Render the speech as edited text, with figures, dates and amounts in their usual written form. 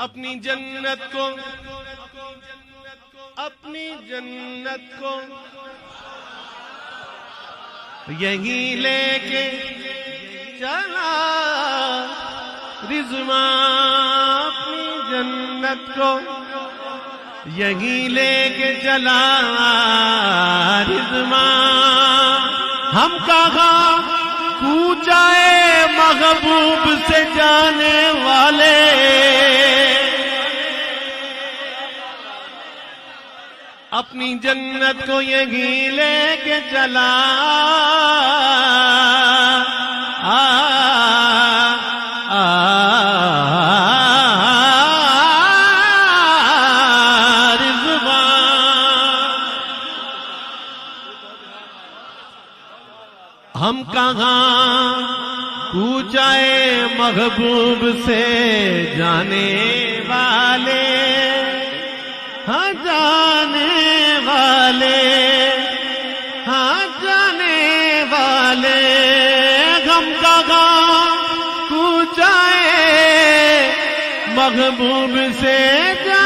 اپنی جنت کو یہیں لے کے چلا رضوان، اپنی جنت کو یہیں لے کے چلا رضوان۔ ہم کہاں کوچائے محبوب سے جانے والے، اپنی جنت کو یہیں لے کے چلا ہم کہاں کوچائے محبوب سے جانے والے، ہاں جانے والے، ہاں جانے والے، ہم کہاں کوچائے محبوب سے جانے